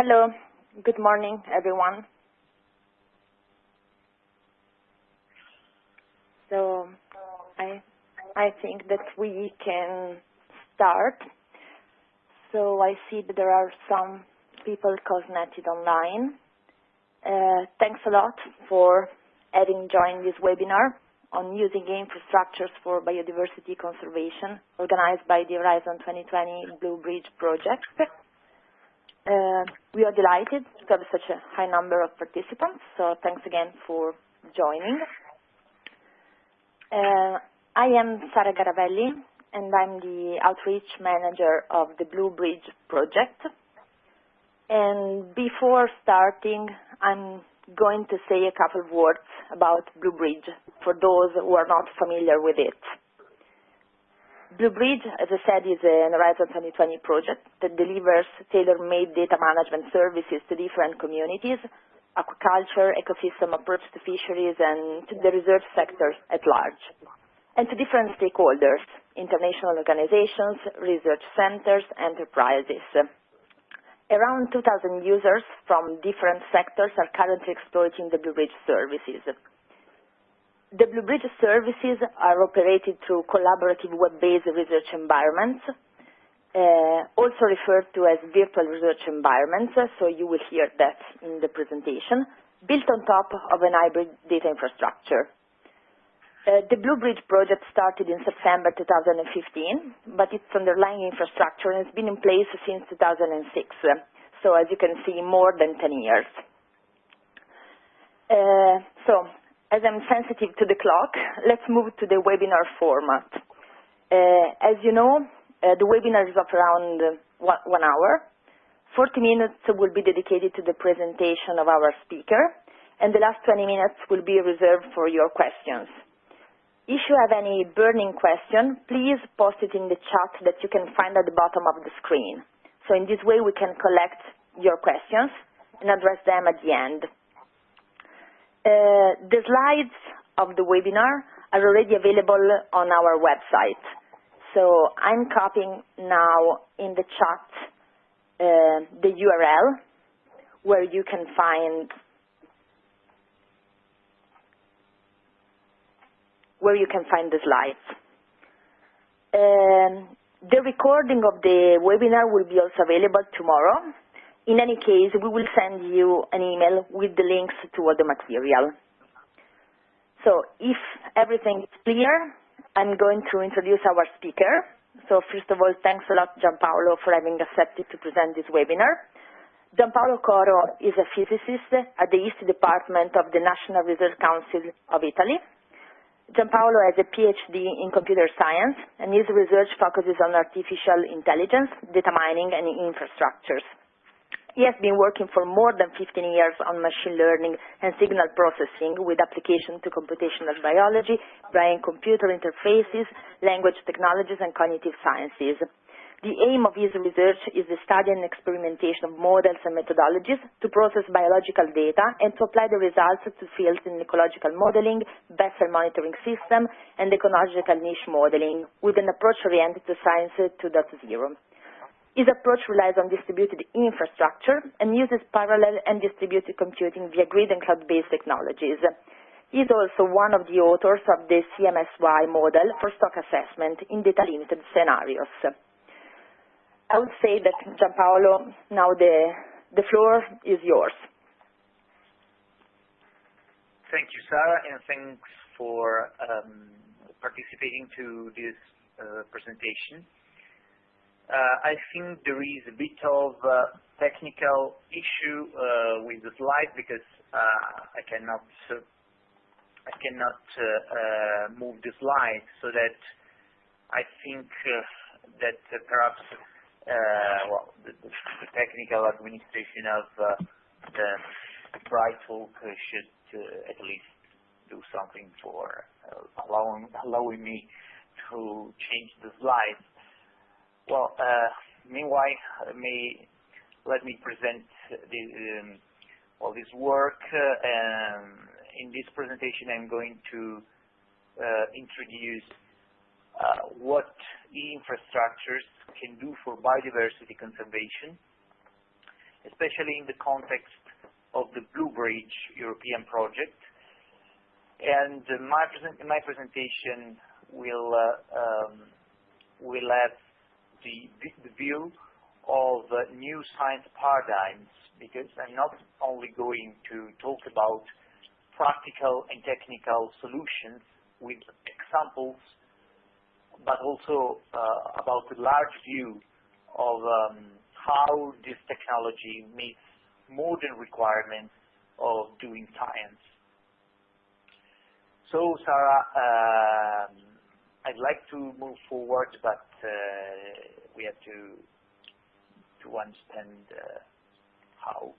Hello, good morning, everyone. So I think that we can start. So I see that there are some people connected online. Thanks a lot for having joined this webinar on using infrastructures for biodiversity conservation, organized by the Horizon 2020 BlueBRIDGE project. We are delighted to have such a high number of participants, so thanks again for joining. I am Sara Garavelli, and I'm the Outreach Manager of the BlueBRIDGE project. And before starting, I'm going to say a couple of words about BlueBRIDGE for those who are not familiar with it. BlueBRIDGE, as I said, is an Horizon 2020 project that delivers tailor-made data management services to different communities, aquaculture, ecosystem approach to fisheries, and to the research sector at large, and to different stakeholders, international organizations, research centers, enterprises. Around 2,000 users from different sectors are currently exploiting the BlueBRIDGE services. The BlueBRIDGE services are operated through collaborative web-based research environments, also referred to as virtual research environments, so you will hear that in the presentation, built on top of an hybrid data infrastructure. The BlueBRIDGE project started in September 2015, but its underlying infrastructure has been in place since 2006, so as you can see, more than 10 years. As I'm sensitive to the clock, let's move to the webinar format. As you know, the webinar is of around 1 hour. 40 minutes will be dedicated to the presentation of our speaker, and the last 20 minutes will be reserved for your questions. If you have any burning question, please post it in the chat that you can find at the bottom of the screen. So in this way, we can collect your questions and address them at the end. The slides of the webinar are already available on our website. So I'm copying now in the chat the URL where you can find the slides. The recording of the webinar will be also available tomorrow. In any case, we will send you an email with the links to all the material. So if everything is clear, I'm going to introduce our speaker. So first of all, thanks a lot, Gianpaolo, for having accepted to present this webinar. Gianpaolo Coro is a physicist at the East Department of the National Research Council of Italy. Gianpaolo has a PhD in computer science, and his research focuses on artificial intelligence, data mining, and infrastructures. He has been working for more than 15 years on machine learning and signal processing with application to computational biology, brain-computer interfaces, language technologies, and cognitive sciences. The aim of his research is the study and experimentation of models and methodologies to process biological data and to apply the results to fields in ecological modeling, vessel monitoring system, and ecological niche modeling, with an approach oriented to Science 2.0. His approach relies on distributed infrastructure and uses parallel and distributed computing via grid and cloud-based technologies. He is also one of the authors of the CMSY model for stock assessment in data-limited scenarios. I would say that, Gianpaolo, now the floor is yours. Thank you, Sara, and thanks for participating to this presentation. I think there is a bit of technical issue with the slide because I cannot move the slide, so that I think that perhaps the technical administration of the BRIDGE should at least do something for allowing me to change the slides. Well, meanwhile, let me present this work. In this presentation, I'm going to introduce what infrastructures can do for biodiversity conservation, especially in the context of the BlueBRIDGE European project. And my presentation will have the view of new science paradigms, because I'm not only going to talk about practical and technical solutions with examples, but also about the large view of how this technology meets modern requirements of doing science. So, Sarah, I'd like to move forward, but we have to understand how.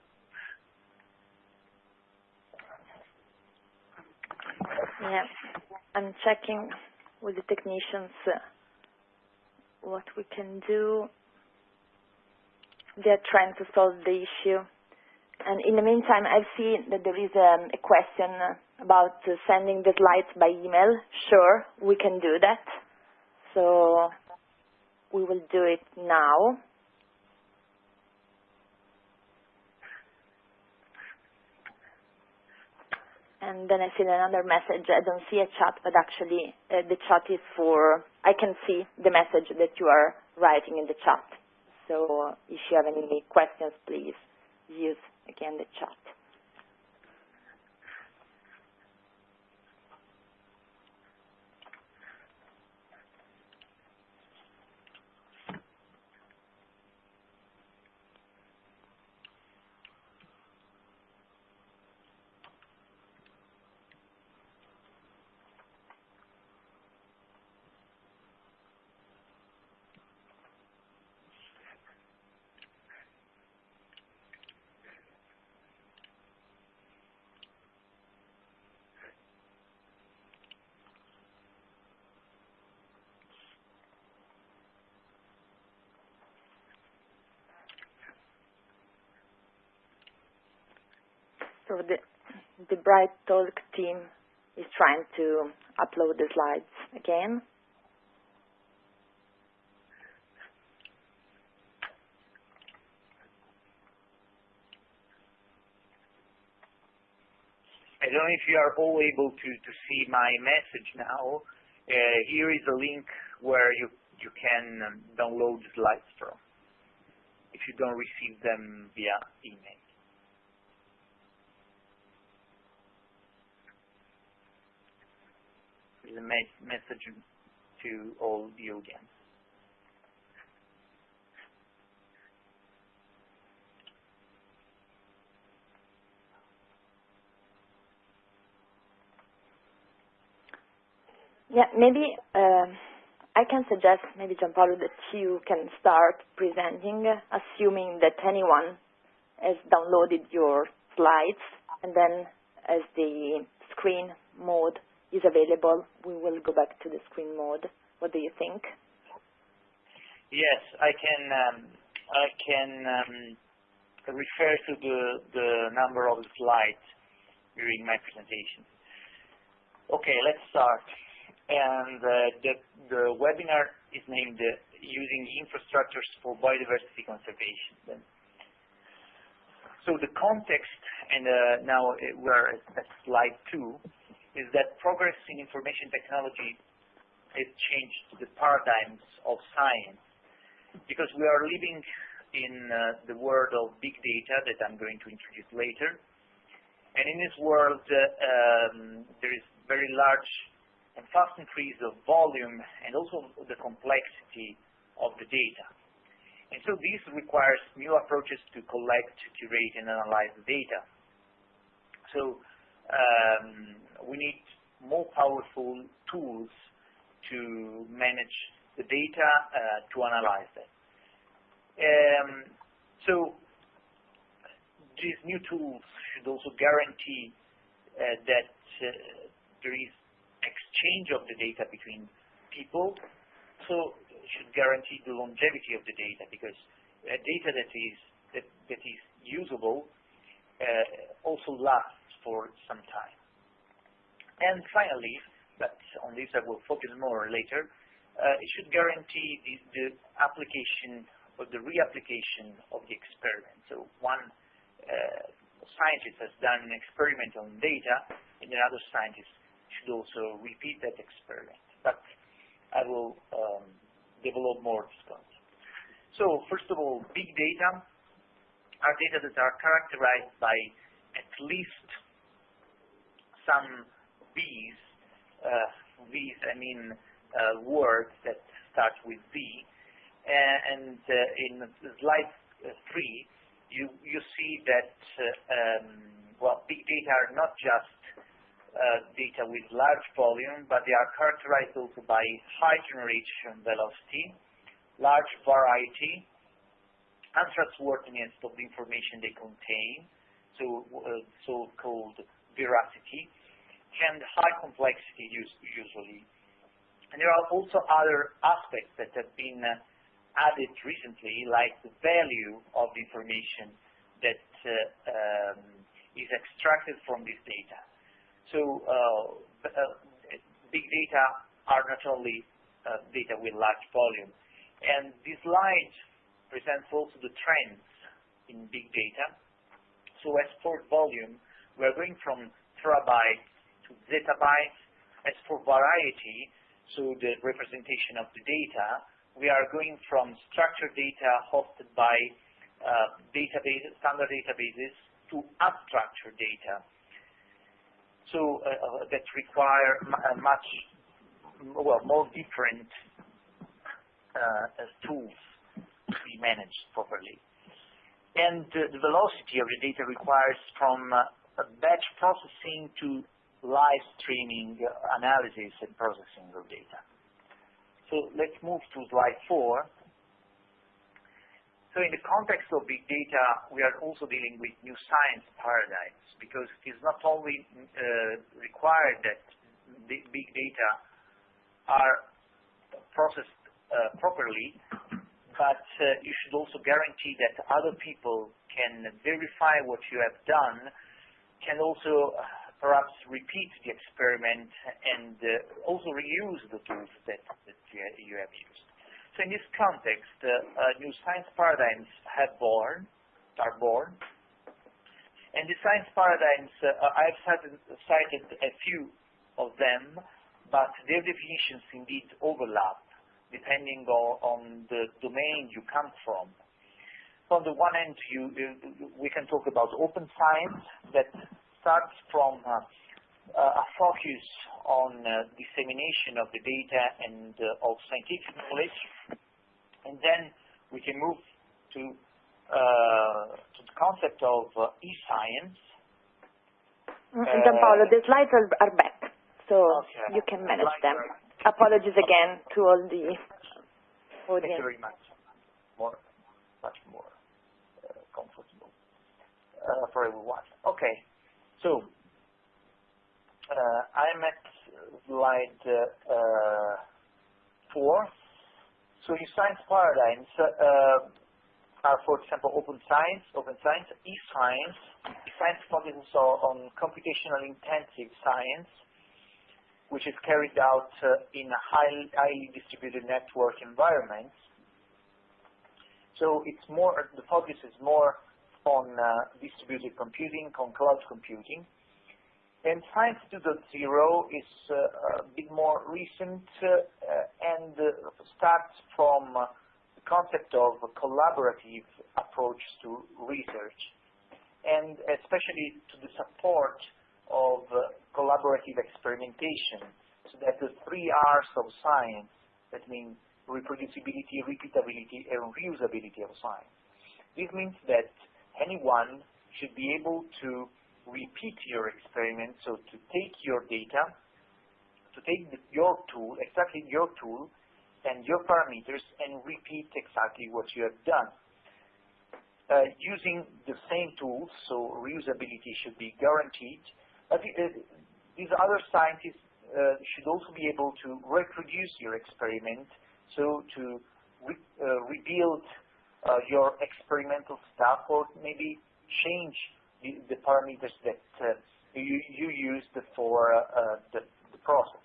Yeah, I'm checking with the technicians what we can do. They're trying to solve the issue. And in the meantime, I've seen that there is a question about sending the slides by email. Sure, we can do that. So we will do it now. And then I see another message. I don't see a chat, but actually the chat is for, I can see the message that you are writing in the chat. So if you have any questions, please use again the chat. So the Bright Talk team is trying to upload the slides again. I don't know if you are all able to see my message now. Here is a link where you can download the slides from, if you don't receive them via email. There's a message to all the audience. Yeah, maybe I can suggest, maybe Gianpaolo, that you can start presenting, assuming that anyone has downloaded your slides, and then as the screen mode is available, we will go back to the screen mode. What do you think? Yes, I can refer to the number of slides during my presentation. Okay, let's start. And the webinar is named Using Infrastructures for Biodiversity Conservation. So the context, and now we're at slide 2, is that progress in information technology has changed the paradigms of science, because we are living in the world of big data that I'm going to introduce later. And in this world, there is very large and fast increase of volume and also the complexity of the data. And so this requires new approaches to collect, curate, and analyze the data. So we need more powerful tools to manage the data, to analyze that. So these new tools should also guarantee that there is exchange of the data between people, so should guarantee the longevity of the data, because data that is usable also lasts for some time. And finally, but on this I will focus more later, it should guarantee the application for the reapplication of the experiment. So one scientist has done an experiment on data, and another scientist should also repeat that experiment. But I will develop more this concept. So first of all, big data are data that are characterized by at least some V's, I mean words that start with V, and in slide 3 you see that well, big data are not just data with large volume, but they are characterized also by high generation velocity, large variety, untrustworthiness of the information they contain, so-called veracity, and high complexity usually. And there are also other aspects that have been added recently, like the value of the information that is extracted from this data. So big data are not only data with large volume. And this slide presents also the trends in big data. So as for volume, we are going from terabytes to zettabytes. As for variety, so the representation of the data, we are going from structured data hosted by standard databases to unstructured data. So that require more different tools to be managed properly. And the velocity of the data requires from batch processing to live streaming analysis and processing of data. So let's move to slide 4. So in the context of big data, we are also dealing with new science paradigms, because it is not only required that the big data are processed properly, but you should also guarantee that other people can verify what you have done, can also perhaps repeat the experiment, and also reuse the tools that you have used. So in this context, new science paradigms are born, and the science paradigms, I've cited a few of them, but their definitions indeed overlap, depending on the domain you come from. On the one hand, we can talk about open science that starts from a focus on dissemination of the data and of scientific knowledge, and then we can move to the concept of e-science. Gianpaolo, the slides are back, so okay. You can manage them. Apologies again to all the audience. Thank you very much. Much more comfortable for everyone. Okay, so I'm at slide 4. So your science paradigms are, for example, open science, e-science. Science focuses on computational intensive science, which is carried out in a highly distributed network environments. So it's more, the focus is more on distributed computing, on cloud computing. And Science 2.0 is a bit more recent and starts from the concept of a collaborative approach to research, and especially to the support of collaborative experimentation, so that the 3 R's of science, that means reproducibility, repeatability, and reusability of science. This means that anyone should be able to repeat your experiment, so to take your data, to take your tool, exactly your tool, and your parameters, and repeat exactly what you have done. Using the same tools, so reusability should be guaranteed, but these other scientists should also be able to reproduce your experiment, so to rebuild your experimental stuff, or maybe change the parameters that you used for the process.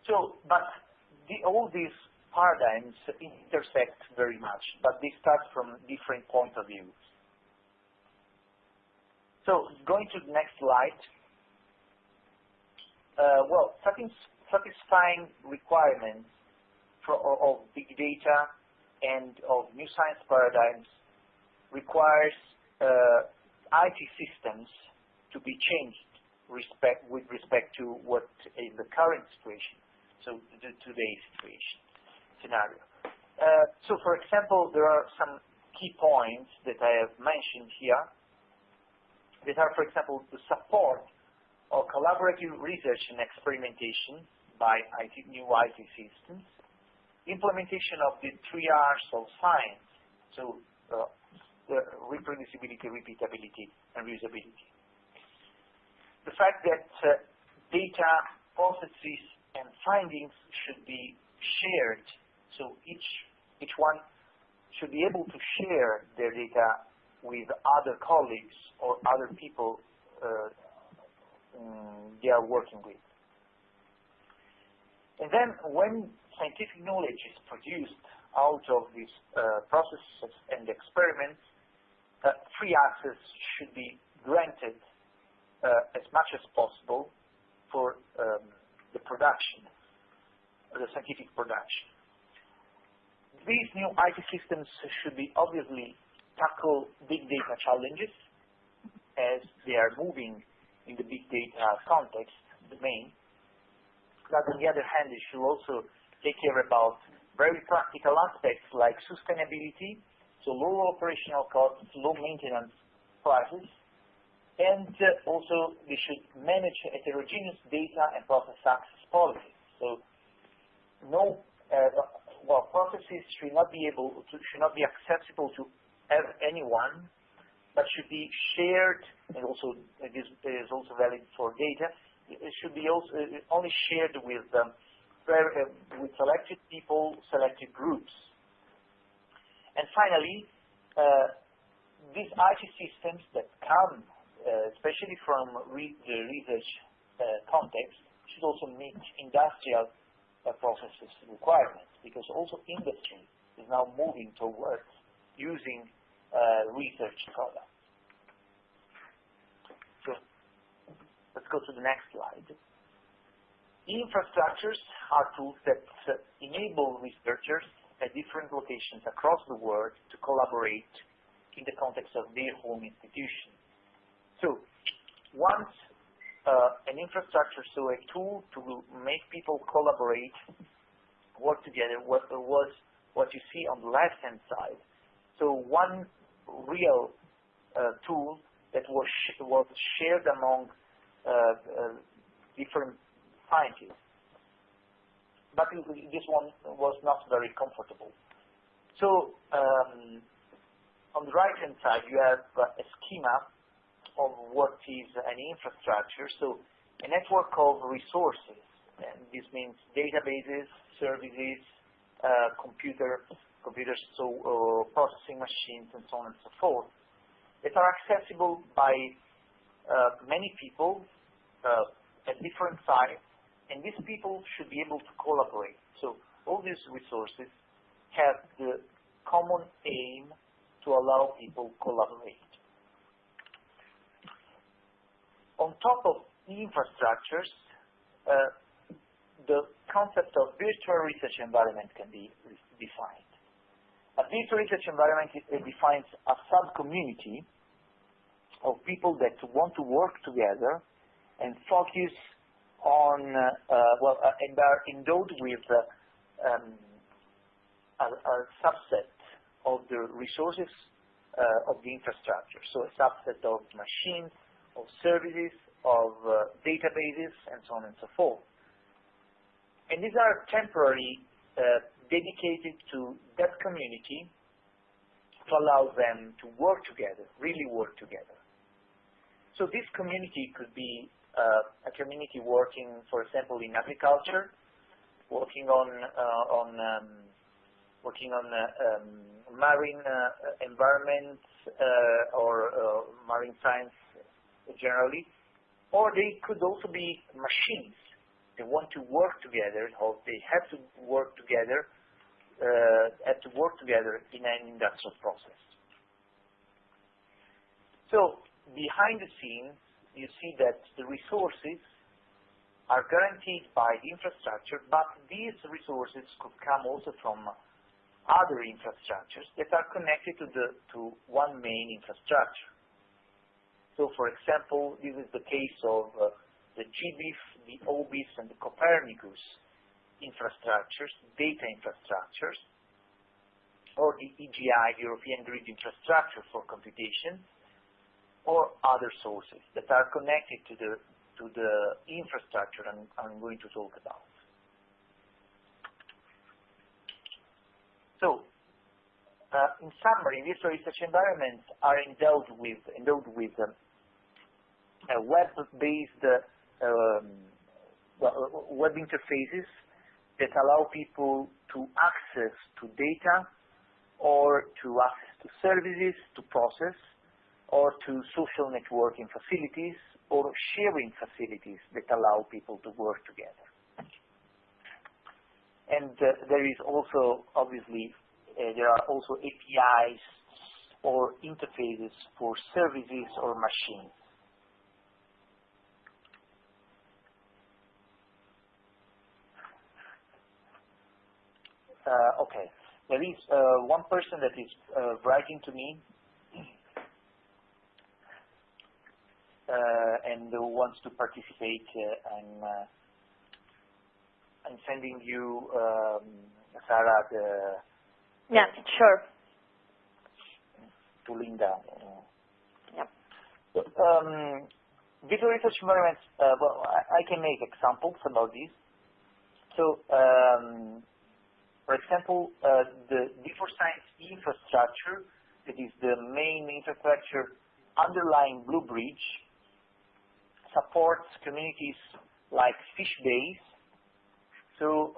So, but all these paradigms intersect very much, but they start from different points of view. So going to the next slide. Well, satisfying requirements of big data and of new science paradigms requires IT systems to be changed with respect to what is the current situation, so today's scenario. So, for example, there are some key points that I have mentioned here that are, for example, the support of collaborative research and experimentation by new IT systems, implementation of the 3 R's of science, so reproducibility, repeatability, and reusability. The fact that data, processes, and findings should be shared, so each one should be able to share their data with other colleagues or other people they are working with. And then when scientific knowledge is produced out of these processes and experiments, free access should be granted as much as possible for the production, the scientific production. These new IT systems should be obviously tackle big data challenges as they are moving in the big data context domain. But on the other hand, they should also take care about very practical aspects like sustainability, so low operational costs, low maintenance prices, and also they should manage heterogeneous data and process access policies. So processes should not be accessible to anyone, but should be shared, and also this is also valid for data. It should be also only shared with selected people, selected groups. And finally, these IT systems that come, especially from the research context, should also meet industrial processes requirements, because also industry is now moving towards using research products. So let's go to the next slide. Infrastructures are tools that enable researchers at different locations across the world to collaborate in the context of their home institution. So once an infrastructure, so a tool to make people collaborate, work together, was what you see on the left-hand side. So one real tool that was shared among different scientists, but this one was not very comfortable. So on the right-hand side, you have a schema of what is an infrastructure. So a network of resources, and this means databases, services, computers, so processing machines, and so on and so forth, that are accessible by many people at different sites, and these people should be able to collaborate. So all these resources have the common aim to allow people collaborate. On top of infrastructures, the concept of virtual research environment can be defined. A virtual research environment defines a sub-community of people that want to work together and focus on, and are endowed with a subset of the resources of the infrastructure. So a subset of machines, of services, of databases, and so on and so forth. And these are temporarily dedicated to that community to allow them to work together, really work together. So this community could be a community working, for example, in agriculture, working on marine environments or marine science generally, or they could also be machines. They want to work together, or they have to work together have to work together in an industrial process. So behind the scenes, you see that the resources are guaranteed by the infrastructure, but these resources could come also from other infrastructures that are connected to one main infrastructure. So, for example, this is the case of the GBIF, the OBIS, and the Copernicus infrastructures, data infrastructures, or the EGI, European Grid Infrastructure for computation, or other sources that are connected to the infrastructure I'm going to talk about. So, in summary, these research environments are endowed with web-based web interfaces that allow people to access to data, or to access to services, to process, or to social networking facilities, or sharing facilities that allow people to work together. And there is also, obviously, there are also APIs or interfaces for services or machines. Okay, there is one person that is writing to me and who wants to participate. I'm sending you, Sarah, yeah, sure. To Linda. Yeah. Video research environments, well, I can make examples about this. So, for example, the D4Science infrastructure, that is the main infrastructure underlying BlueBRIDGE, supports communities like Fishbase. So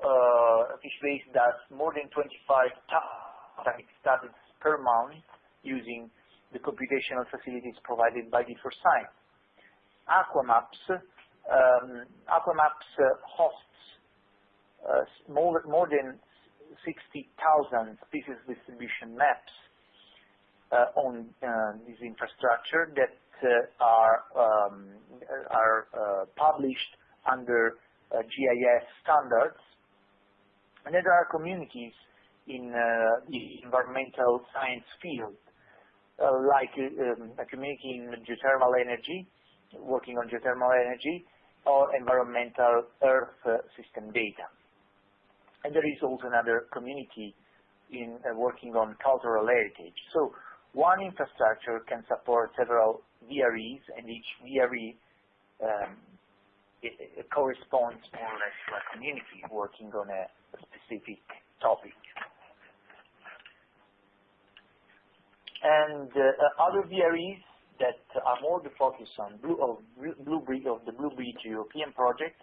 Fishbase does more than 25,000 studies per month using the computational facilities provided by D4Science. Aquamaps hosts more than 60,000 species distribution maps on this infrastructure that are published under GIS standards. And then there are communities in the environmental science field, like a community in geothermal energy, working on geothermal energy, or environmental earth system data. And there is also another community in working on cultural heritage. So one infrastructure can support several VREs, and each VRE it corresponds more or less to a community working on a specific topic. And other VREs that are more the focus on BlueBRIDGE of the BlueBRIDGE European project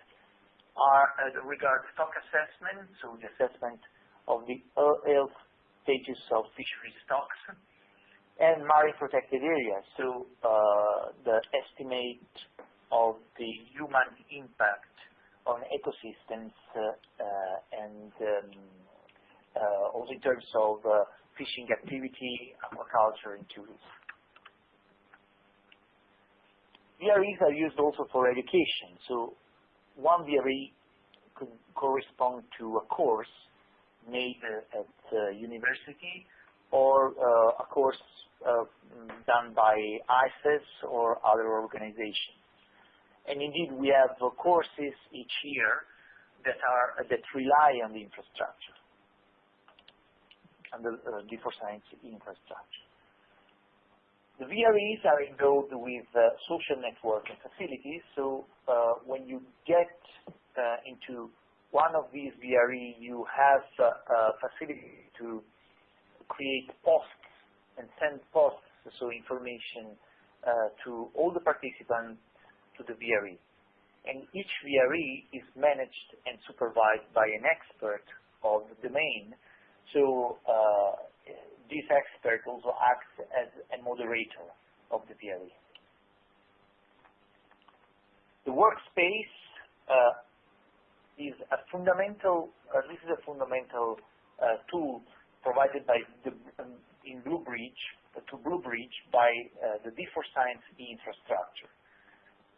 are regard stock assessment, so the assessment of the health status of fishery stocks, and marine protected areas, so the estimate of the human impact on ecosystems and also in terms of fishing activity, aquaculture, and tourism. VREs are used also for education, so one VRE could correspond to a course made at university, or a course done by ICES or other organizations. And indeed, we have courses each year that rely on the infrastructure, on the D4Science infrastructure. The VREs are endowed with social network and facilities, so when you get into one of these VRE, you have a facility to create posts and send posts, so information to all the participants to the VRE. And each VRE is managed and supervised by an expert of the domain, so this expert also acts as a moderator of the VRE. The workspace is a fundamental. This is a fundamental tool provided by in BlueBRIDGE to BlueBRIDGE by the D4Science infrastructure.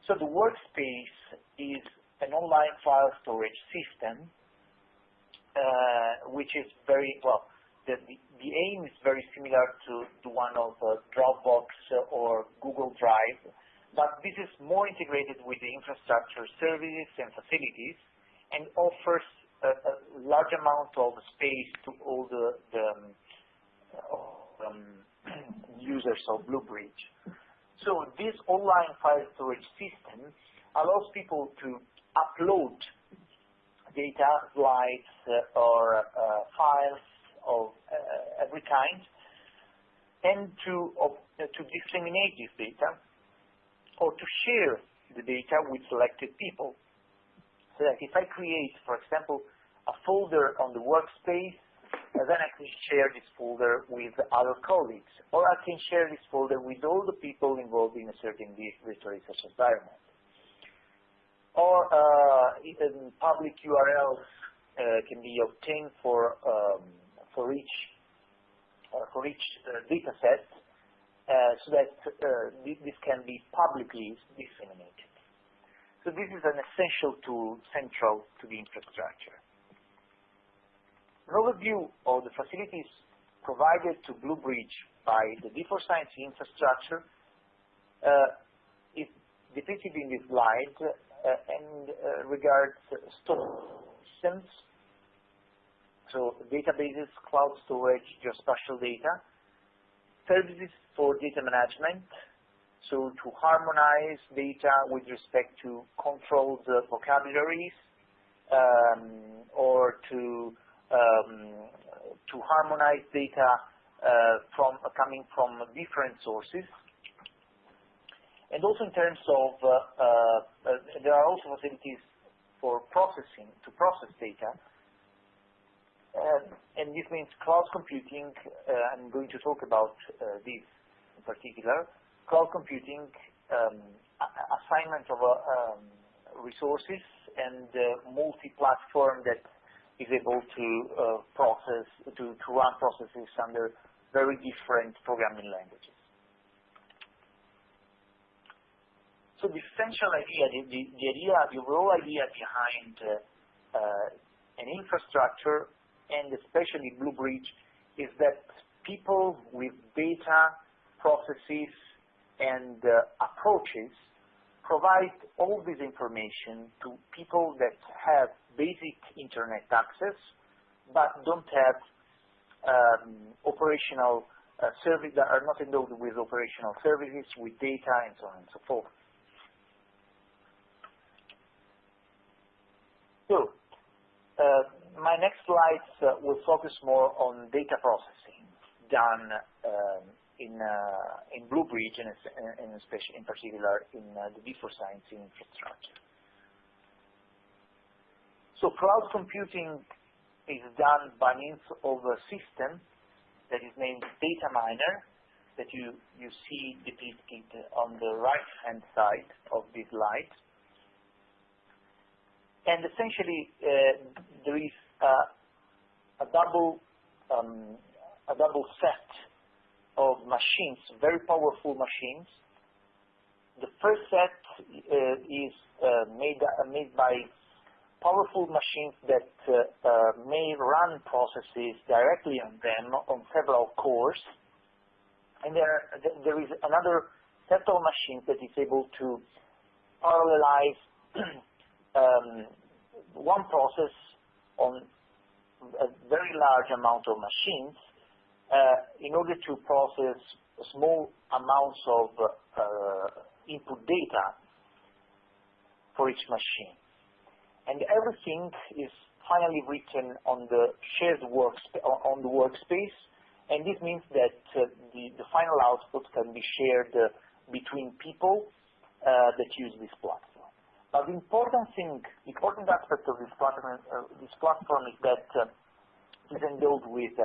So the workspace is an online file storage system, which is very well. The aim is very similar to the one of Dropbox or Google Drive, but this is more integrated with the infrastructure services and facilities, and offers a large amount of space to all the users of BlueBRIDGE. So this online file storage system allows people to upload data, slides, or files of every kind, and to disseminate this data, or to share the data with selected people. So that if I create, for example, a folder on the workspace, then I can share this folder with other colleagues, or I can share this folder with all the people involved in a certain virtual research environment. Or even public URLs can be obtained for each data set, so that this can be publicly disseminated. So this is an essential tool central to the infrastructure. An overview of the facilities provided to BlueBRIDGE by the D4Science infrastructure is depicted in this slide and regards storage systems, so databases, cloud storage, geospatial data, services for data management, so to harmonize data with respect to controlled vocabularies, or to harmonize data coming from different sources. And also in terms of, there are also facilities for processing, to process data. And this means cloud computing. I'm going to talk about this in particular. Cloud computing, assignment of resources, and multi-platform that is able to run processes under very different programming languages. So the essential idea, the overall idea behind an infrastructure, and especially BlueBRIDGE, is that people with data, processes, and approaches provide all this information to people that have basic internet access, but don't have operational services, that are not endowed with operational services, with data, and so on and so forth. So, my next slides will focus more on data processing done in BlueBRIDGE, and especially in particular in the D4Science infrastructure. So cloud computing is done by means of a system that is named Data Miner, that you see depicted on the right-hand side of this slide. And essentially, there is a double set of machines, very powerful machines. The first set is made by powerful machines that may run processes directly on them on several cores. And there is another set of machines that is able to parallelize one process on a very large amount of machines in order to process small amounts of input data for each machine. And everything is finally written on the shared workspace, and this means that the final output can be shared between people that use this platform. But the important aspect of this platform is that it is endowed with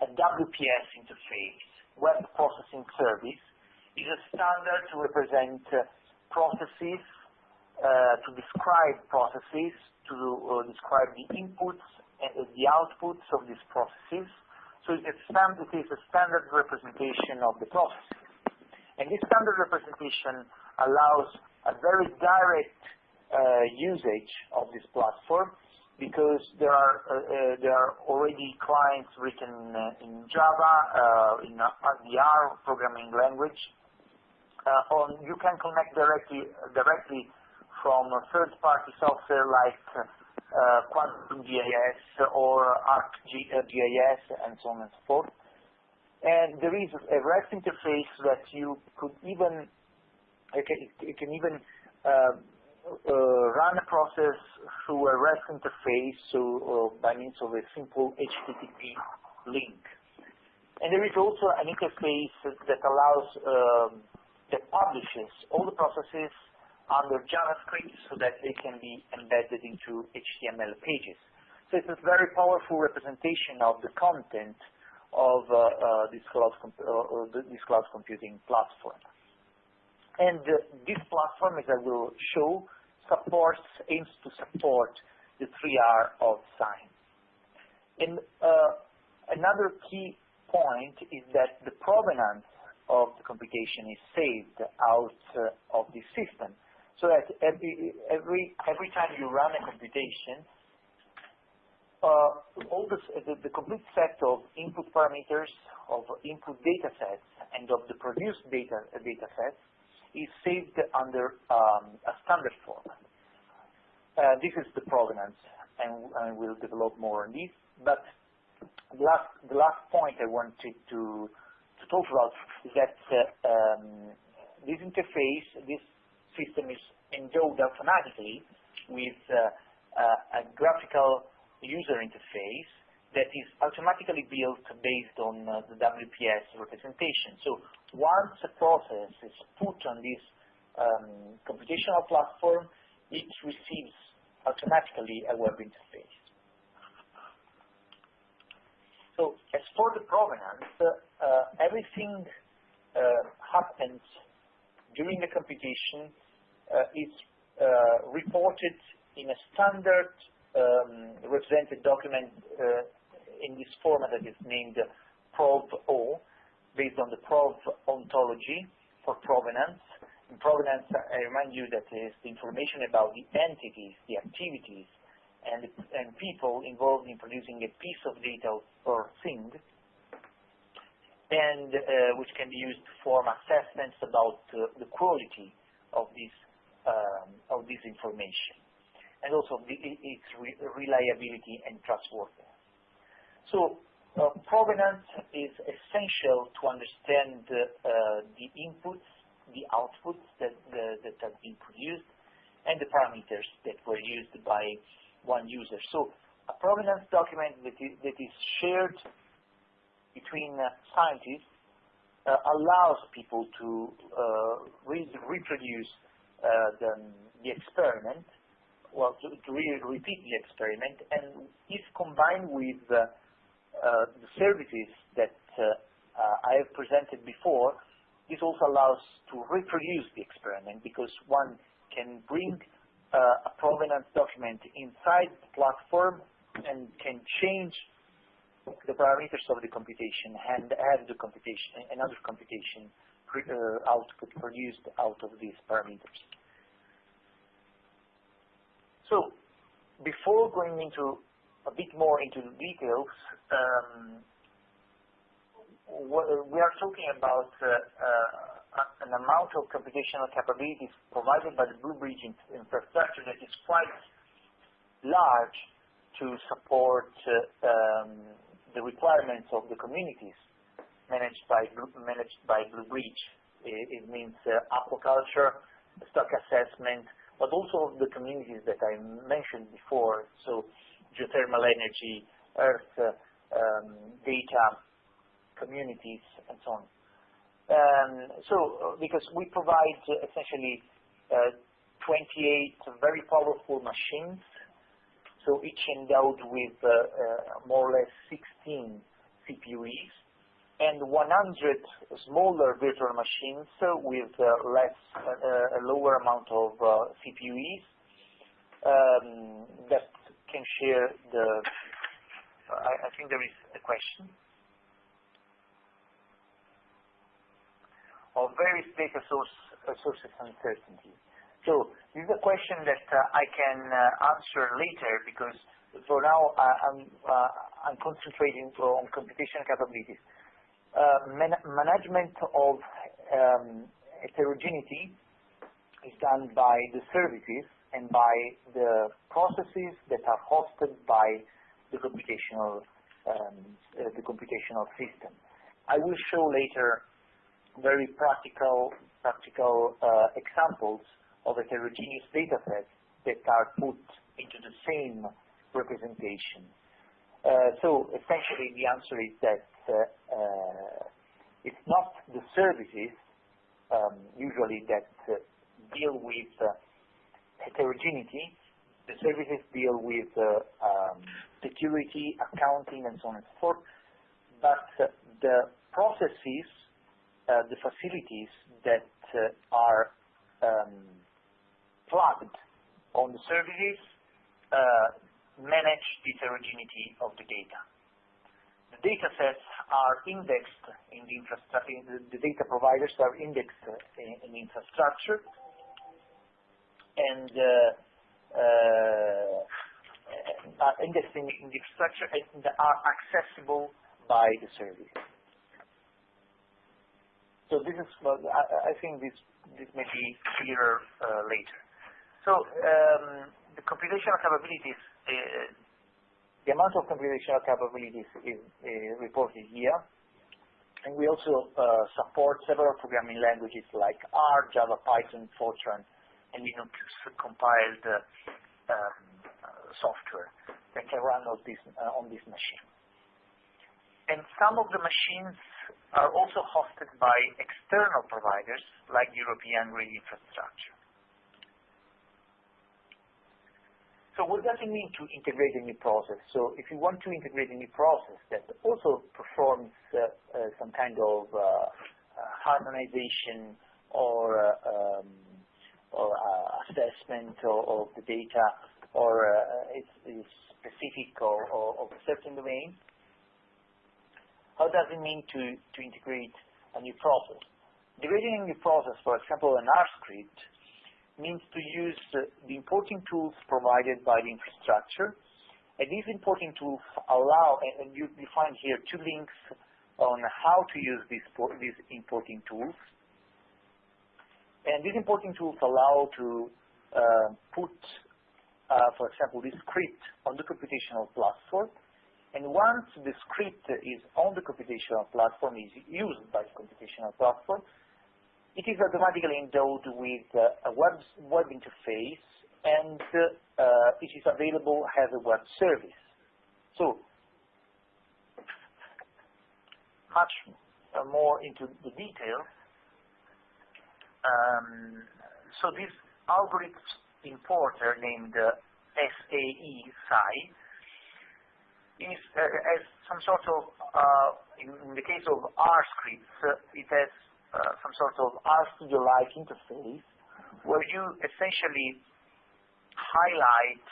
a WPS interface, Web Processing Service. Is a standard to represent processes, to describe processes, to describe the inputs the outputs of these processes. So it is a standard representation of the process. And this standard representation allows a very direct usage of this platform, because there are already clients written in Java, in the R programming language. You can connect directly from third-party software like Quantum GIS or ArcGIS and so on and so forth. And there is a REST interface that you can even run a process through a REST interface, so by means of a simple HTTP link. And there is also an interface that allows that publishes all the processes under JavaScript so that they can be embedded into HTML pages. So it's a very powerful representation of the content of this cloud computing platform. And this platform, as I will show, aims to support the 3R of science. And another key point is that the provenance of the computation is saved out of the system, so that every time you run a computation, all the complete set of input parameters, of input data sets, and of the produced data sets is saved under a standard format. This is the provenance, and we'll develop more on this. But the last point I wanted to talk about is that this interface, this system is endowed automatically with a graphical user interface that is automatically built based on the WPS representation. So once a process is put on this computational platform, it receives automatically a web interface. So as for the provenance, everything happens during the computation is reported in a standard represented document in this format that is named PROV-O, based on the PROV ontology for provenance. In provenance, I remind you that is the information about the entities, the activities, and people involved in producing a piece of data or thing, and which can be used to form assessments about the quality of this information, and also its reliability and trustworthiness. So provenance is essential to understand the inputs, the outputs that have been produced, and the parameters that were used by one user. So a provenance document that is shared between scientists allows people to reproduce the experiment, well, to repeat the experiment, and if combined with the services that I have presented before, this also allows to reproduce the experiment, because one can bring a provenance document inside the platform and can change the parameters of the computation and add the computation, another computation output produced out of these parameters. So before going into a bit more into the details, we are talking about an amount of computational capabilities provided by the BlueBRIDGE infrastructure that is quite large to support the requirements of the communities managed by BlueBRIDGE. It means aquaculture, stock assessment, but also the communities that I mentioned before, so geothermal energy, earth data communities, and so on. So because we provide essentially 28 very powerful machines, so each endowed with more or less 16 CPUs, and 100 smaller virtual machines with a lower amount of CPUs that can share I think there is a question. Of various data sources uncertainty. So this is a question that I can answer later, because for now I'm concentrating on computation capabilities. Management of heterogeneity is done by the services and by the processes that are hosted by the computational system. I will show later very practical examples of heterogeneous data sets that are put into the same representation. So essentially the answer is that it's not the services usually that deal with heterogeneity. The services deal with security, accounting, and so on and so forth, but the processes, the facilities that are plugged on the services manage the heterogeneity of the data. The data sets are indexed in the infrastructure. The data providers are indexed in infrastructure, and are indexed in the infrastructure and are accessible by the service. So this is, I think this may be clearer later. So the computational capabilities, the amount of computational capabilities is reported here, and we also support several programming languages like R, Java, Python, Fortran, and Linux compiled software that can run on this machine. And some of the machines are also hosted by external providers like European Grid Infrastructure. So what does it mean to integrate a new process? So if you want to integrate a new process that also performs some kind of harmonization or assessment of the data, or is specific of a certain domain, how does it mean to integrate a new process? Integrating a new process, for example, an R script, means to use the importing tools provided by the infrastructure. And these importing tools allow, and you find here two links on how to use these importing tools. And these importing tools allow to put, for example, this script on the computational platform. And once the script is on the computational platform, is used by the computational platform, it is automatically endowed with a web interface, and it is available as a web service. So, much more into the detail. So this algorithm importer named SAE, is as some sort of, in the case of R scripts, it has some sort of RStudio-like interface where you essentially highlight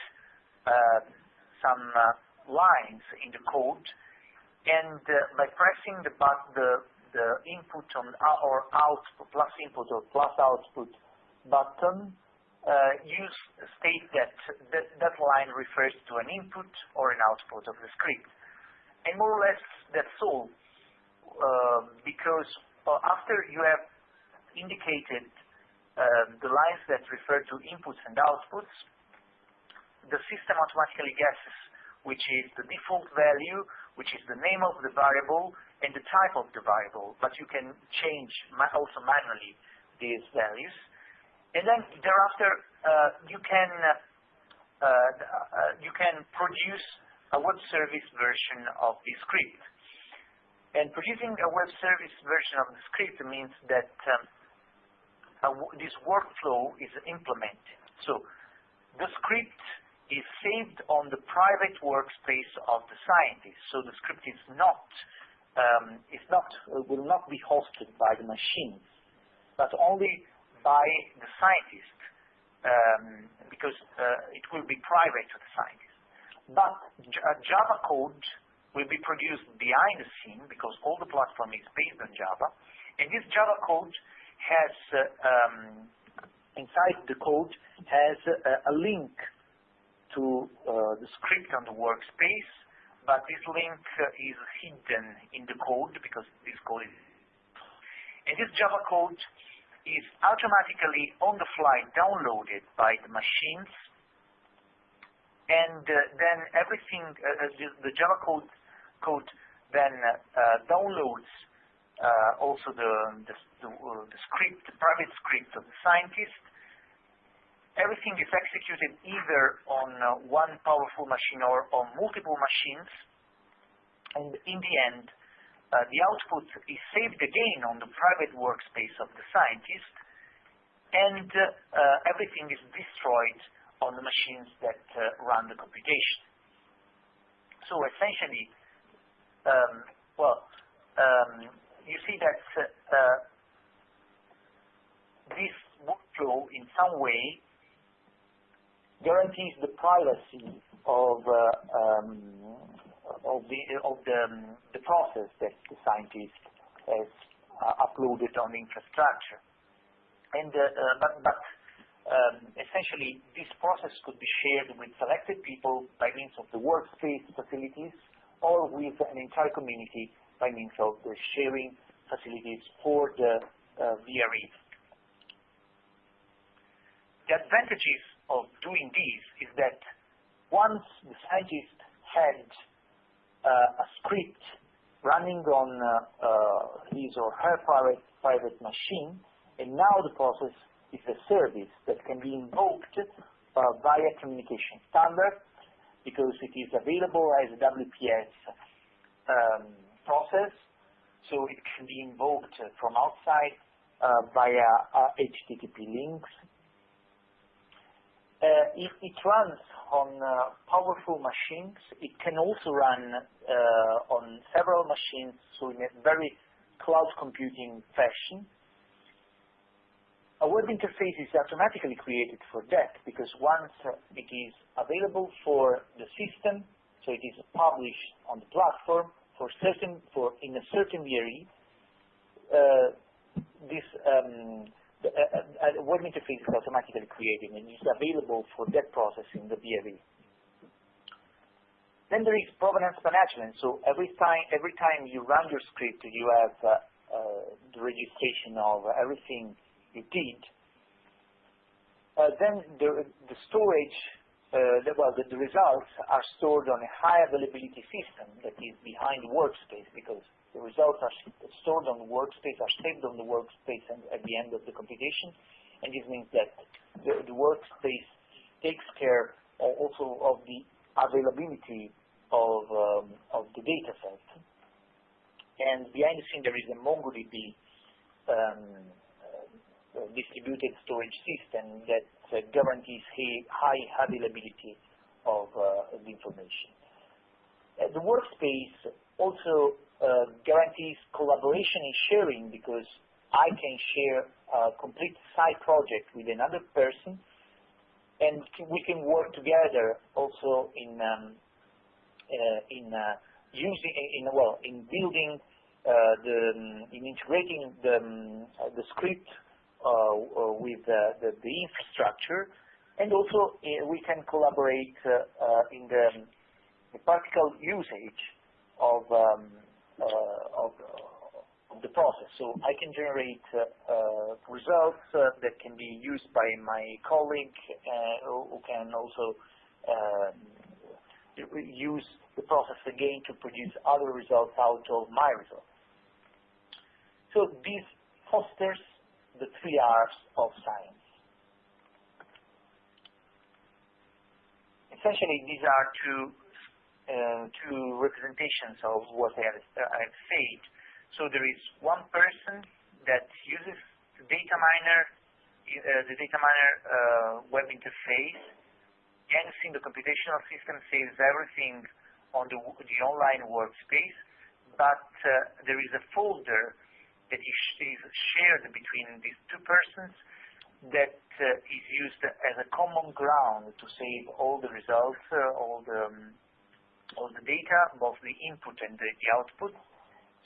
some lines in the code, and by pressing the input on or output, plus input or plus output button, you state that line refers to an input or an output of the script. And more or less that's all, because after you have indicated the lines that refer to inputs and outputs, the system automatically guesses which is the default value, which is the name of the variable, and the type of the variable, but you can change also manually these values. And then thereafter, you can produce a web service version of the script. And producing a web service version of the script means that this workflow is implemented. So the script is saved on the private workspace of the scientist. So the script is will not be hosted by the machines, but only by the scientist, because it will be private to the scientist. But Java code will be produced behind the scene because all the platform is based on Java. And this Java code has, inside the code, has a link to the script on the workspace, but this link is hidden in the code because this code is... And this Java code is automatically on the fly downloaded by the machines, and then everything, the Java code then downloads also the script, the private script of the scientist. Everything is executed either on one powerful machine or on multiple machines, and in the end, the output is saved again on the private workspace of the scientist, and everything is destroyed on the machines that run the computation. So essentially, you see that this workflow in some way guarantees the privacy of the process that the scientist has uploaded on the infrastructure. And essentially, this process could be shared with selected people by means of the workspace facilities, or with an entire community by means of the sharing facilities for the VRE. The advantages of doing this is that once the scientist had a script running on his or her private machine, and now the process is a service that can be invoked via communication standard, because it is available as a WPS process, so it can be invoked from outside via HTTP links. It runs on powerful machines. It can also run on several machines, so in a very cloud computing fashion. A web interface is automatically created for that, because once it is available for the system, so it is published on the platform in a certain VRE, this web interface is automatically created and is available for that process in the VRE. Then there is provenance management. So every time you run your script, you have the registration of everything you did. Then the storage, the results are stored on a high availability system that is behind the workspace, because the results are stored on the workspace, are saved on the workspace and at the end of the computation. And this means that the workspace takes care also of the availability of the data set. And behind the scene there is a MongoDB distributed storage system that guarantees high availability of the information. The workspace also guarantees collaboration and sharing, because I can share a complete side project with another person, and we can work together also in integrating the script with the infrastructure, and also we can collaborate in the practical usage of the process. So I can generate results that can be used by my colleague, who can also use the process again to produce other results out of my results. So this fosters the 3 R's of science. Essentially, these are two representations of what I have said. So there is one person that uses the data miner web interface. Again, the computational system saves everything on the online workspace, but there is a folder that is shared between these two persons that is used as a common ground to save all the results, all the all the data, both the input and the output,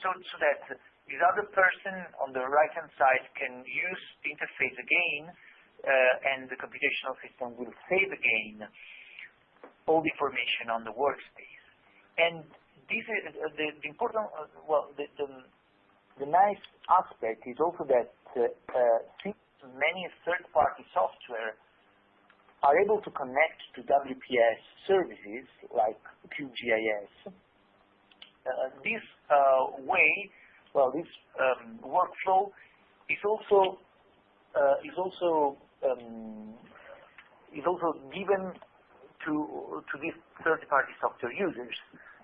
so that this other person on the right-hand side can use the interface again, and the computational system will save again all the information on the workspace. And this is the important, the nice aspect is also that since many third-party software are able to connect to WPS services like QGIS, this this workflow is also given to these third-party software users,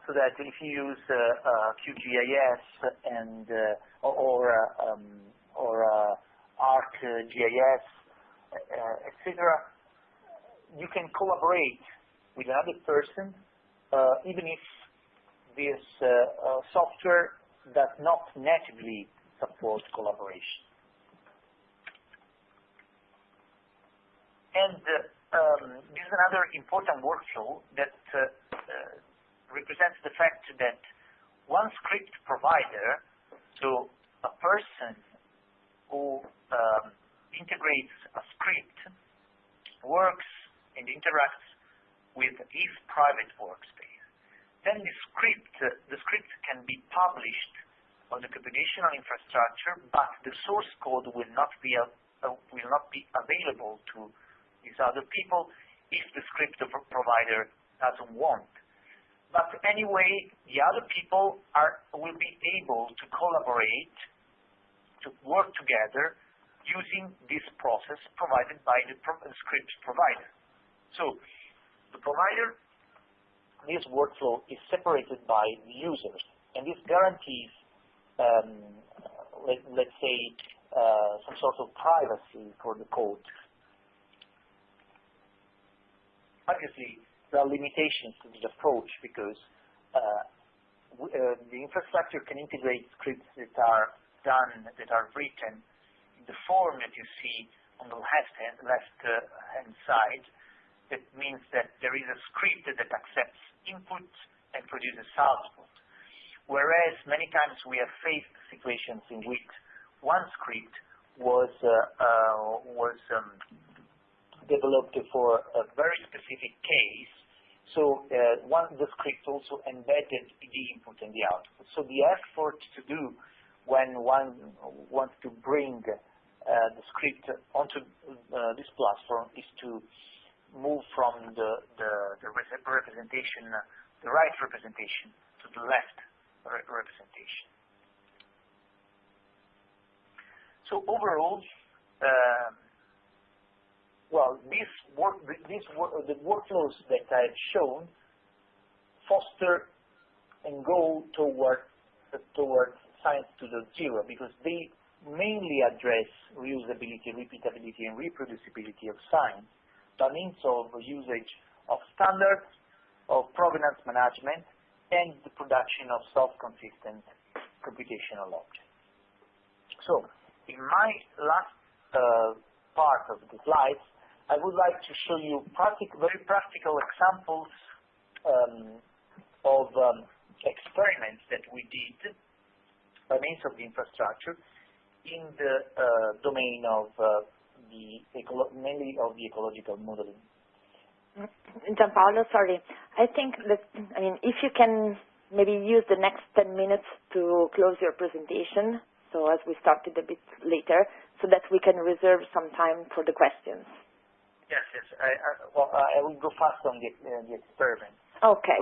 so that if you use QGIS and or ArcGIS, etc., you can collaborate with another person, even if this software does not natively support collaboration. And this is another important workflow that represents the fact that one script provider, so a person who integrates a script, works and interacts with his private workspace. Then the script can be published on the computational infrastructure, but the source code will not be available to these other people if the script provider doesn't want. But anyway, the other people will be able to collaborate, to work together using this process provided by the script provider. So the provider, this workflow is separated by the users, and this guarantees, let's say, some sort of privacy for the code. Obviously, there are limitations to this approach because the infrastructure can integrate scripts that are written in the form that you see on the left-hand side. That means that there is a script that accepts input and produces output. Whereas many times we have faced situations in which one script was developed for a very specific case. So the script also embedded the input and the output. So the effort to do when one wants to bring the script onto this platform is to move from the representation, the right representation, to the left representation. So overall, the workflows that I've shown foster and go toward Science 2.0 because they mainly address reusability, repeatability, and reproducibility of science by means of usage of standards, of provenance management, and the production of self-consistent computational objects. So, in my last part of the slides, I would like to show you very practical examples of experiments that we did by means of the infrastructure in the domain of mainly of the ecological modeling. Gianpaolo, sorry. I think that, if you can maybe use the next 10 minutes to close your presentation, so as we started a bit later, so that we can reserve some time for the questions. Yes. I will go fast on the experiment. Okay.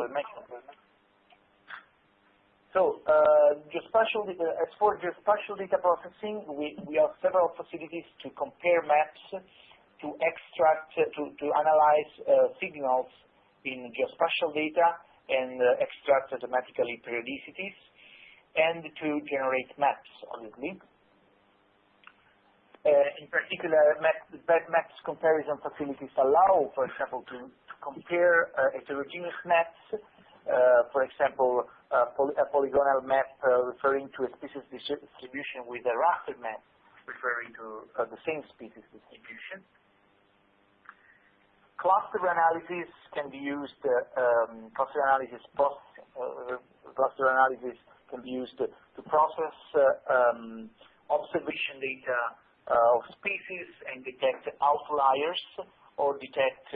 So, as for geospatial data processing, we have several facilities to compare maps, to extract, to analyze signals in geospatial data and extract automatically periodicities, and to generate maps, obviously. In particular, maps comparison facilities allow, for example, to compare heterogeneous maps. For example, a polygonal map referring to a species distribution with a raster map referring to the same species distribution. Cluster analysis can be used. Cluster analysis can be used to process observation data of species and detect outliers or detect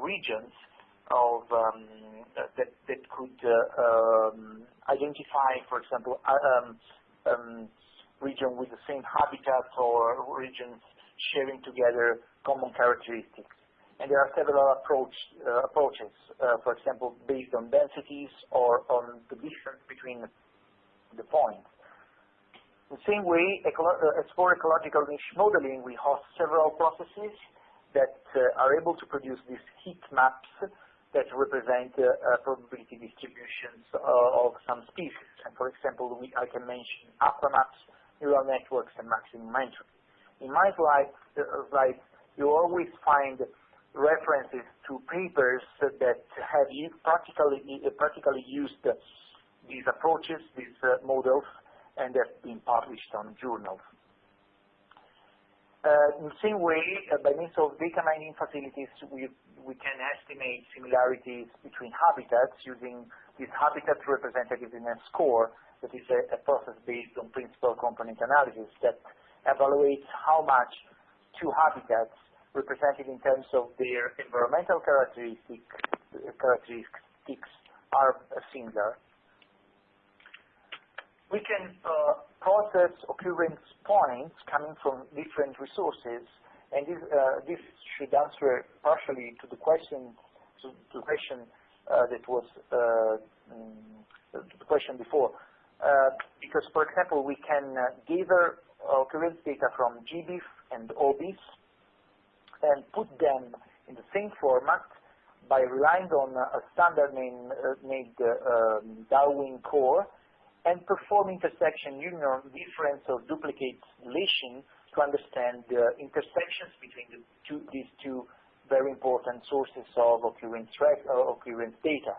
regions of that could identify, for example, region with the same habitat or regions sharing together common characteristics. And there are several approaches, for example, based on densities or on the distance between the points. In the same way, as for ecological niche modeling, we host several processes that are able to produce these heat maps that represent probability distributions of some species. And for example, I can mention APA maps, neural networks, and maximum entropy. In my slides, you always find references to papers that have practically used these approaches, these models, and have been published on journals. In the same way, by means of data mining facilities, we can estimate similarities between habitats using this habitat representativeness score, that is a process based on principal component analysis that evaluates how much two habitats represented in terms of their environmental characteristics are similar. We can process occurrence points coming from different resources, and this should answer partially to the question that was the question before. Because, for example, we can gather occurrence data from GBIF and OBIS and put them in the same format by relying on a standard named Darwin core and perform intersection union difference or duplicate deletion to understand the intersections between these two very important sources of occurrence data.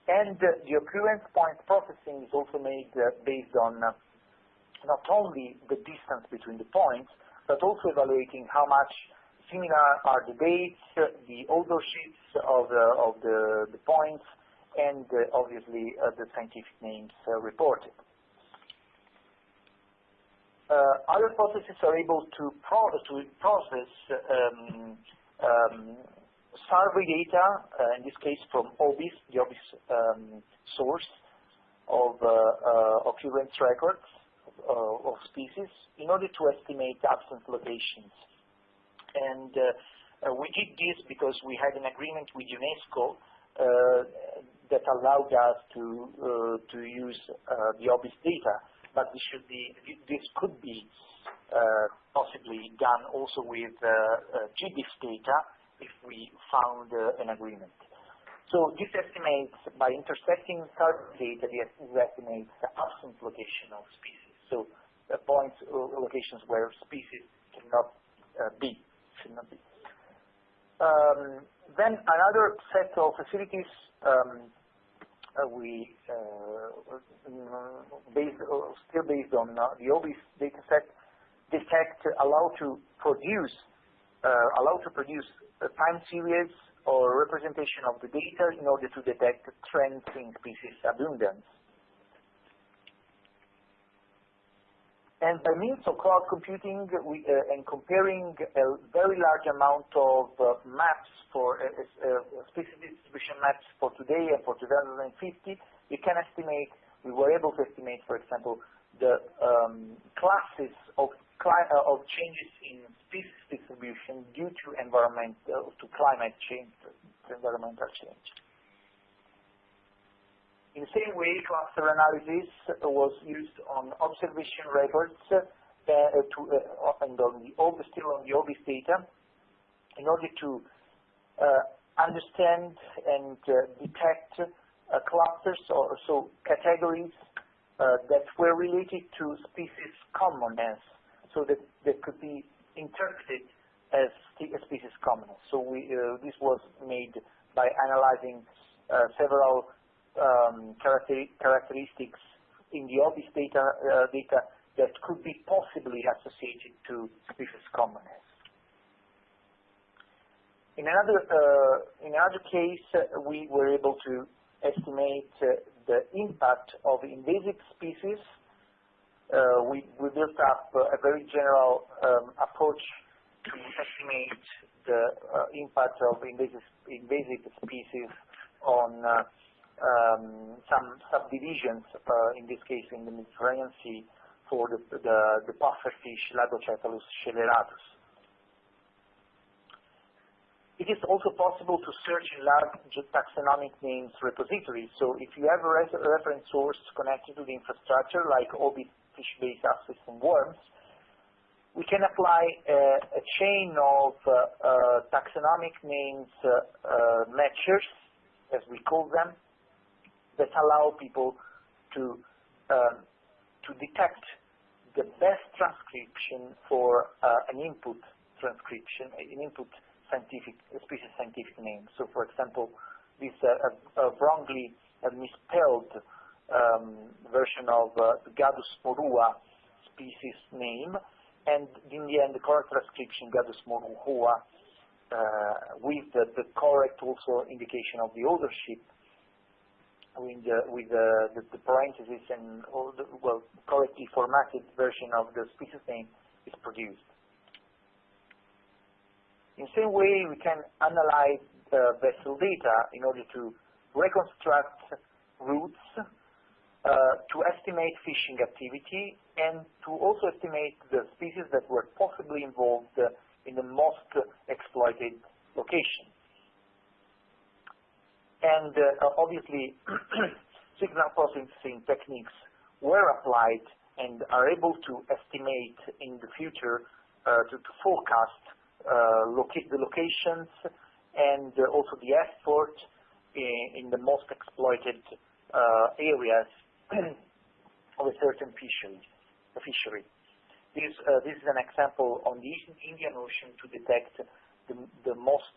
And the occurrence point processing is also made based on not only the distance between the points, but also evaluating how much similar are the dates, the odor sheets of the points, and obviously the scientific names reported. Other processes are able to process survey data, in this case from OBIS, the OBIS source of occurrence records of species, in order to estimate absence locations. And we did this because we had an agreement with UNESCO that allowed us to use the OBIS data, but this could be possibly done also with GBIF data if we found an agreement. So this estimates, by intersecting survey data, this estimates the absence location of species. So points or locations where species cannot be, should not be. Then another set of facilities still based on the OBIS dataset, allow to produce a time series or representation of the data in order to detect trends in species abundance. And by means of cloud computing and comparing a very large amount of maps for species distribution maps for today and for 2050, we were able to estimate, for example, the classes of changes in species distribution due to climate change, environmental change. In the same way, cluster analysis was used on observation records and still on the OBIS data in order to understand and detect clusters or so categories that were related to species commonness, so that could be interpreted as species commonness. So this was made by analyzing several characteristics in the OBIS data that could be possibly associated to species commonness. In another case, we were able to estimate the impact of invasive species. We built up a very general approach to estimate the impact of invasive species on some subdivisions, in this case in the Mediterranean Sea, for the pufferfish Lagocephalus scelleratus. It is also possible to search in large taxonomic names repositories. So if you have a reference source connected to the infrastructure, like OBIS fish-based assays and worms, we can apply a chain of taxonomic names matchers, as we call them, that allow people to detect the best transcription for an input transcription, an input species scientific name. So, for example, this wrongly misspelled version of the Gadus morua species name, and in the end, the correct transcription Gadus morua with the correct also indication of the authorship, with the parentheses and all the correctly formatted version of the species name is produced. In the same way, we can analyze vessel data in order to reconstruct routes, to estimate fishing activity, and to also estimate the species that were possibly involved in the most exploited locations. And obviously, signal processing techniques were applied and are able to estimate in the future, to forecast the locations and also the effort in the most exploited areas of a certain fishery. This is an example on the Indian Ocean to detect the most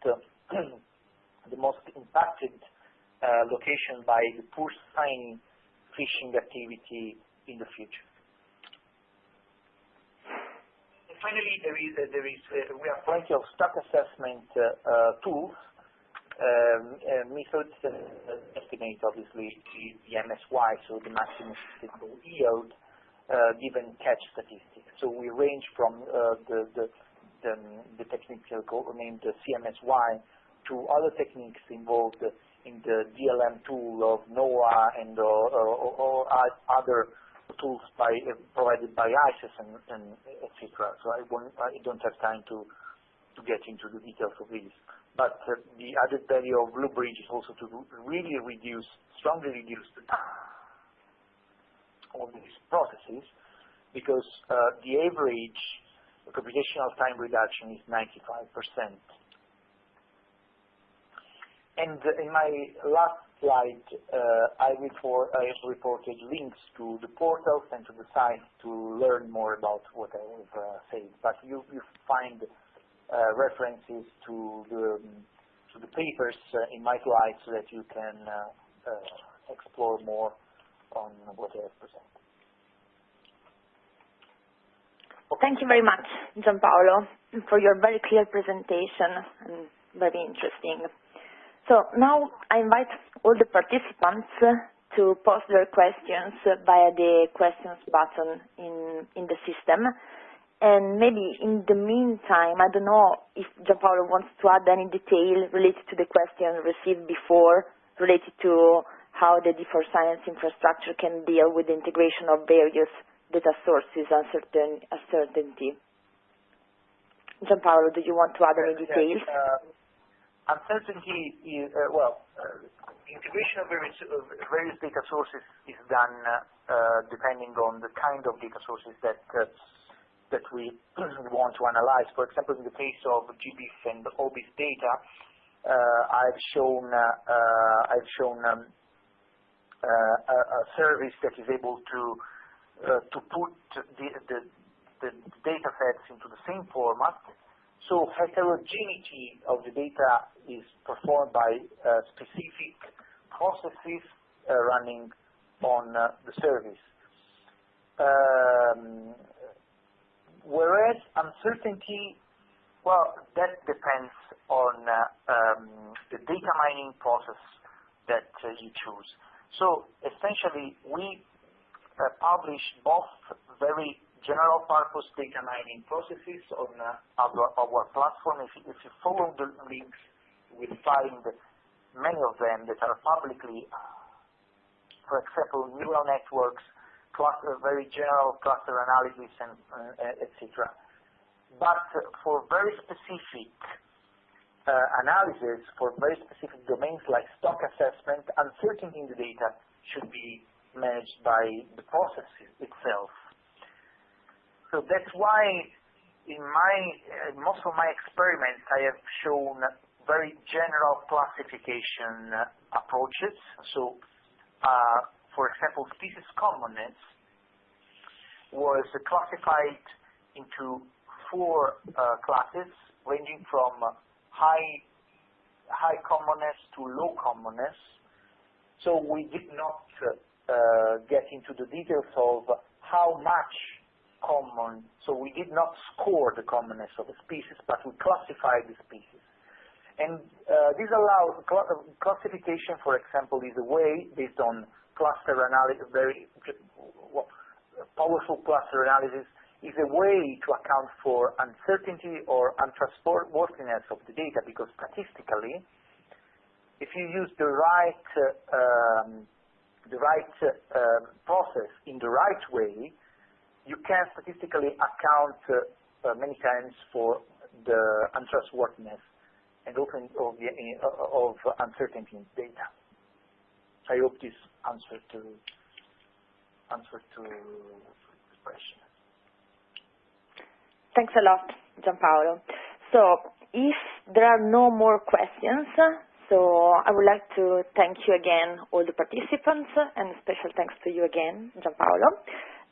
impacted location by the poor sign fishing activity in the future. Finally, we have plenty of stock assessment tools, methods that estimate, obviously, the MSY, so the maximum statistical yield, given catch statistics. So we range from the technique named CMSY to other techniques involved in the DLM tool of NOAA and or other tools provided by ICES and etc. So I don't have time to get into the details of these. But the added value of BlueBRIDGE is also to really strongly reduce the time of these processes, because the average computational time reduction is 95%. And in my last slide, I reported links to the portals and to the site to learn more about what I have said. But you find references to the papers in my slides so that you can explore more on what I have presented. Thank you very much, Gianpaolo, for your very clear presentation and very interesting. So now I invite all the participants to post their questions via the questions button in the system. And maybe in the meantime, I don't know if Gianpaolo wants to add any detail related to the question received before, related to how the D4Science infrastructure can deal with the integration of various data sources and uncertainty. Gianpaolo, do you want to add any details? Uncertainty is, integration of various data sources is done depending on the kind of data sources that we want to analyze. For example, in the case of GBIF and OBIS data, I've shown a service that is able to put the data sets into the same format. So heterogeneity of the data is performed by specific processes running on the service. Whereas uncertainty Well, that depends on the data mining process that you choose. So essentially, we publish both very general purpose data mining processes on our platform. If you follow the links, you will find many of them that are publicly, for example, neural networks, very general cluster analysis, and etc. But for very specific analysis, for very specific domains like stock assessment, uncertainty in the data should be managed by the process itself. So that's why in most of my experiments I have shown very general classification approaches. So for example, species commonness was classified into 4 classes ranging from high commonness to low commonness. So we did not get into the details of how much common, so we did not score the commonness of the species, but we classified the species. And this allows classification, for example, is a way based on cluster analysis, very powerful cluster analysis, is a way to account for uncertainty or untrustworthiness of the data, because statistically, if you use the right process in the right way, you can statistically account many times for the untrustworthiness and often of uncertainty in data. I hope this answer to the question. Thanks a lot, Gianpaolo. So if there are no more questions, so I would like to thank you again, all the participants, and special thanks to you again, Gianpaolo.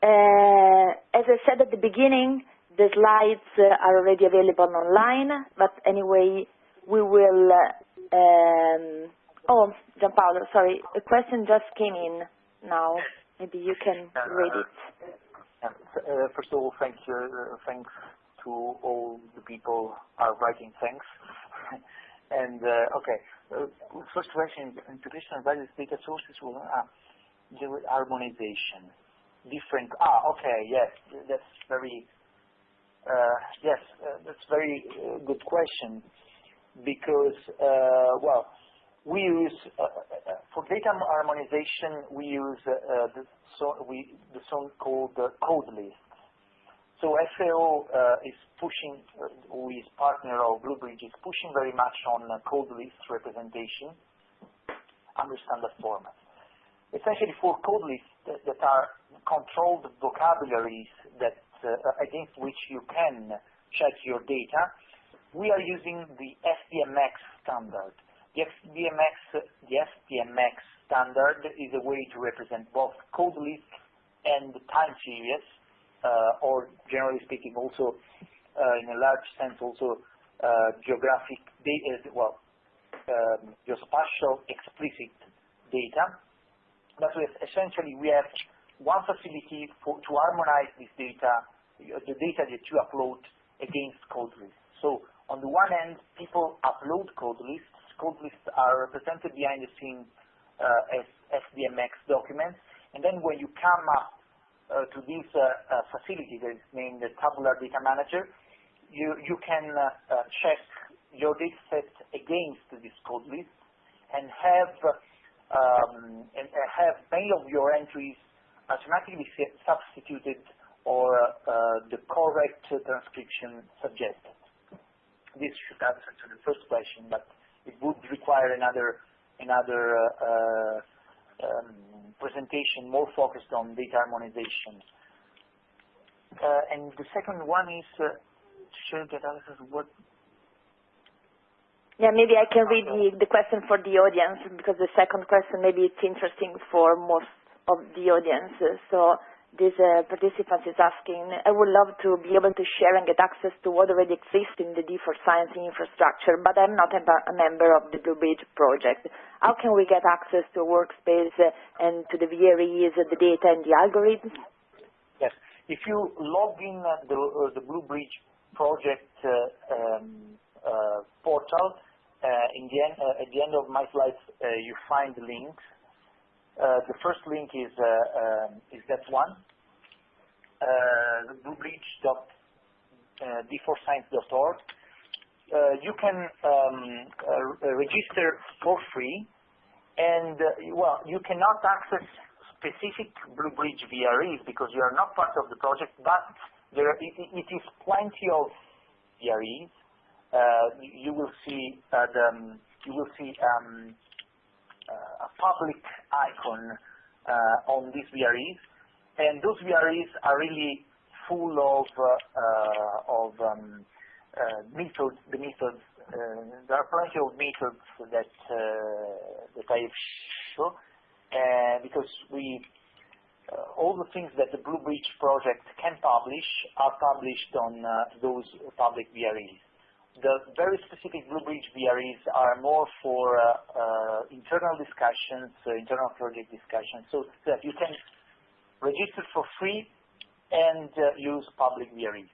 As I said at the beginning, the slides are already available online, but anyway, we will... oh, Gianpaolo, sorry, a question just came in now. Maybe you can read it. First of all, thanks to all the people are writing thanks. And okay, first question: in traditional various data sources will deal with harmonization. Different. Okay, yes, that's very. That's very good question, because well, we use for data harmonization we use the so-called code lists. So FAO is pushing, who is partner of BlueBRIDGE, is pushing very much on code list representation under standard format. Essentially, for code lists that are controlled vocabularies that against which you can check your data, we are using the SDMX standard. The SDMX standard is a way to represent both code lists and time series, or generally speaking, also in a large sense, also geographic data, geospatial explicit data. But essentially, we have one facility to harmonize this data, the data that you upload against code lists. So on the one hand, people upload code lists. Code lists are represented behind the scenes as SDMX documents, and then when you come up to this facility that is named the Tabular Data Manager, you can check your data set against this code list and have many of your entries automatically substituted or the correct transcription suggested. This should answer to the first question, but it would require another presentation more focused on data harmonization. And the second one is to show that analysis what. Yeah, maybe I can read the question for the audience, because the second question maybe it's interesting for most of the audience. So this participant is asking, I would love to be able to share and get access to what already exists in the D4Science infrastructure, but I'm not a member of the BlueBRIDGE project. How can we get access to a workspace and to the VREs, the data and the algorithms? Yes, if you log in the BlueBRIDGE project portal. At the end of my slides, you find the links. The first link is that one, BlueBRIDGE.d4science.org. You can register for free, and well, you cannot access specific BlueBRIDGE VREs because you are not part of the project, but it is plenty of VREs. You will see a public icon on these VREs, and those VREs are really full of methods. There are plenty of methods that I show, because all the things that the BlueBRIDGE project can publish are published on those public VREs. The very specific BlueBRIDGE VREs are more for internal discussions, internal project discussions, so that you can register for free and use public VREs.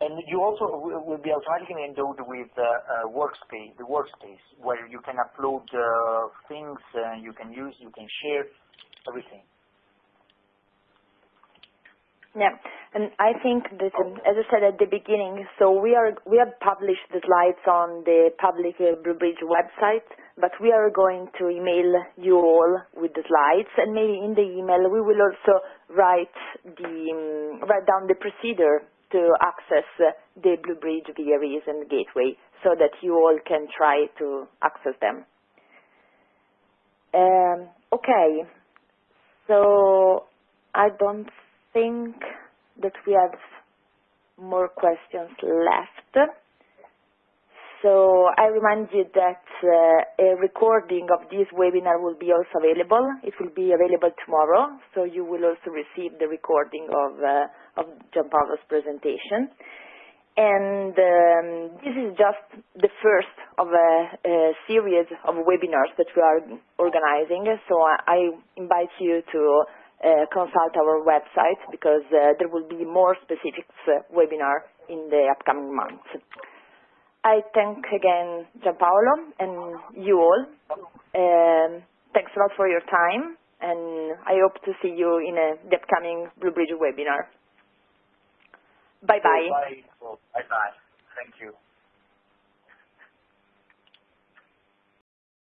And you also will be automatically endowed with the workspace, where you can upload things, you can use, you can share, everything. Yeah, and I think that, as I said at the beginning, so we have published the slides on the public BlueBRIDGE website, but we are going to email you all with the slides, and maybe in the email we will also write down the procedure to access the BlueBRIDGE VREs and gateway, so that you all can try to access them. Okay, so I don't think that we have more questions left. So I remind you that a recording of this webinar will be also available. It will be available tomorrow, so you will also receive the recording of Gianpaolo's presentation. And this is just the first of a series of webinars that we are organizing. So I invite you to consult our website, because there will be more specific webinar in the upcoming months. I thank again Gianpaolo and you all. Thanks a lot for your time, and I hope to see you in the upcoming BlueBRIDGE webinar. Bye-bye. Bye-bye. Thank you.